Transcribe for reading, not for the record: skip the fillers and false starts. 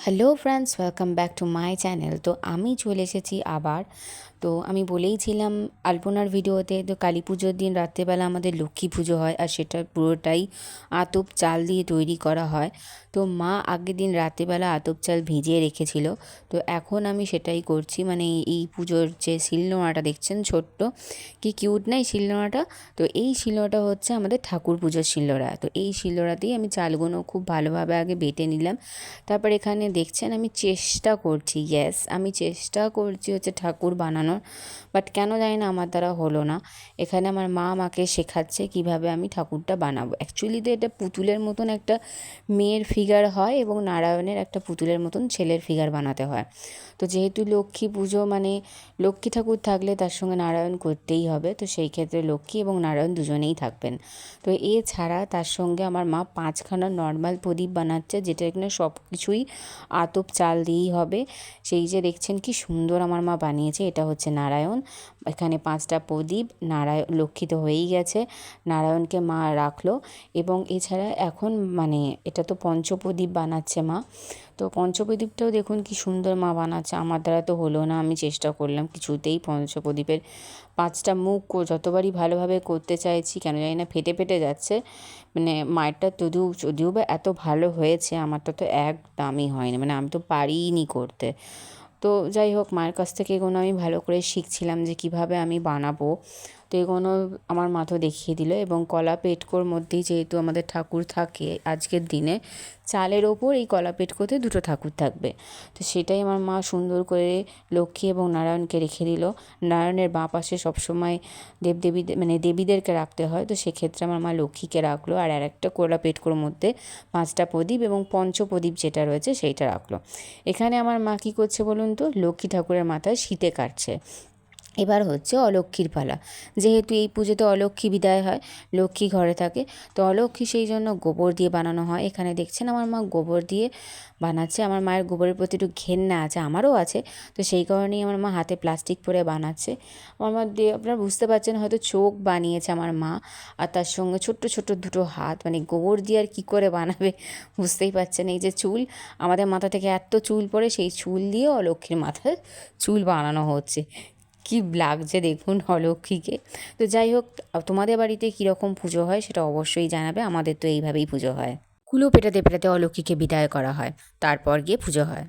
Hello friends, welcome back to my channel. তো আমি চলে এসেছি আবার। তো আমি বলেইছিলাম আলপনার ভিডিওতে, তো কালী পুজোর দিন রাত্রেবেলা আমাদের লক্ষ্মী পুজো হয়, আর সেটা পুরোটাই আতপ চাল দিয়ে তৈরি করা হয়। তো মা আগের দিন রাত্রেবেলা আতপ চাল ভিজিয়ে রেখেছিল। তো এখন আমি সেটাই করছি, মানে এই পুজোর যে শিলনোড়াটা দেখছেন ছোট্ট, কি কিউট না এই শিলনোড়াটা। তো এই শিলনোড়াটা হচ্ছে আমাদের ঠাকুর পুজোর শিলনোড়া। তো এই শিলনোড়াতেই আমি চালগুলো খুব ভালোভাবে আগে বেটে নিলাম। তারপর এখানে দেখছেন আমি চেষ্টা করছি, আমি চেষ্টা করছি হচ্ছে ঠাকুর বানানোর, বাট কেন জানি না আমার দ্বারা হলো না। এখানে আমার মা আমাকে শেখাচ্ছে কিভাবে আমি ঠাকুরটা বানাবো। অ্যাকচুয়ালিতে এটা পুতুলের মতন একটা মেয়ের ফিগার হয় এবং নারায়ণের একটা পুতুলের মতন ছেলের ফিগার বানাতে হয়। তো যেহেতু লক্ষ্মী পুজো মানে লক্ষ্মী ঠাকুর থাকলে তার সঙ্গে নারায়ণ করতেই হবে, তো সেই ক্ষেত্রে লক্ষ্মী এবং নারায়ণ দুজনেই থাকবেন। তো এছাড়া তার সঙ্গে আমার মা 5খানা নর্মাল প্রদীপ বানাচ্ছে, যেটা এখানে সব কিছুই আতপ চাল দিয়েই হবে। সেই যে দেখছেন কি সুন্দর আমার মা বানিয়েছে, এটা হচ্ছে নারায়ণ। এখানে 5টা প্রদীপ, নারায়ণ লক্ষ্মী তো হয়েই গেছে, নারায়ণকে মা রাখলো। এবং এছাড়া এখন মানে এটা তো পঞ্চপ্রদীপ বানাচ্ছে মা। তো পঞ্চপ্রদীপটাও দেখুন কি সুন্দর মা বানাচ্ছে, আমার দ্বারা তো হলো না। আমি চেষ্টা করলাম, কিছুতেই পঞ্চপ্রদীপের 5টা মুখ যতবারই ভালোভাবে করতে চাইছি কেন জানি না ফেটে ফেটে যাচ্ছে। মানে মায়েরটা যদিও বা এত ভালো হয়েছে, আমারটা তো একদমই হয়নি, মানে আমি তো পারিনি করতে। তো যাই হোক, মায়ের কাছ থেকে এগুলো আমি ভালো করে শিখছিলাম যে কিভাবে আমি বানাবো। তো এগুলো আমার মা তো দেখিয়ে দিল। এবং কলা পেটকোর মধ্যেই যেহেতু আমাদের ঠাকুর থাকে আজকের দিনে, চালের ওপর এই কলা পেটকোতে 2টো ঠাকুর থাকবে। তো সেটাই আমার মা সুন্দর করে লক্ষ্মী এবং নারায়ণকে রেখে দিল। নারায়ণের বাঁ পাশে সবসময় দেবদেবীদের মানে দেবীদেরকে রাখতে হয়, তো সেক্ষেত্রে আমার মা লক্ষ্মীকে রাখলো। আর একটা কলা পেটকোর মধ্যে 5টা প্রদীপ এবং পঞ্চপ্রদীপ যেটা রয়েছে সেইটা রাখলো। এখানে আমার মা কী করছে বলুন তো, লক্ষ্মী ঠাকুরের মাথায় শীতে কাটছে। এবার হচ্ছে অলক্ষ্মীর পালা। যেহেতু এই পুজোতে অলক্ষ্মী বিদায় হয়, লক্ষ্মী ঘরে থাকে, তো অলক্ষ্মী সেই জন্য গোবর দিয়ে বানানো হয়। এখানে দেখছেন আমার মা গোবর দিয়ে বানাচ্ছে। আমার মায়ের গোবরের প্রতি একটু ঘেন্না আছে, আমারও আছে। তো সেই কারণেই আমার মা হাতে প্লাস্টিক পরে বানাচ্ছে। আমার মা দিয়ে আপনারা বুঝতে পারছেন হয়তো চোখ বানিয়েছে আমার মা, আর তার সঙ্গে ছোট্ট ছোট্ট 2টো হাত। মানে গোবর দিয়ে আর কী করে বানাবে বুঝতেই পারছেন। এই যে চুল, আমাদের মাথা থেকে এত চুল পড়ে, সেই চুল দিয়ে অলক্ষ্মীর মাথায় চুল বানানো হচ্ছে। কী লাগছে দেখুন অলক্ষ্মীকে। তো যাই হোক, তোমাদের বাড়িতে কীরকম পুজো হয় সেটা অবশ্যই জানাবে। আমাদের তো এইভাবেই পুজো হয়, কুলো পেটাতে পেটাতে অলক্ষ্মীকে বিদায় করা হয়, তারপর গিয়ে পুজো হয়।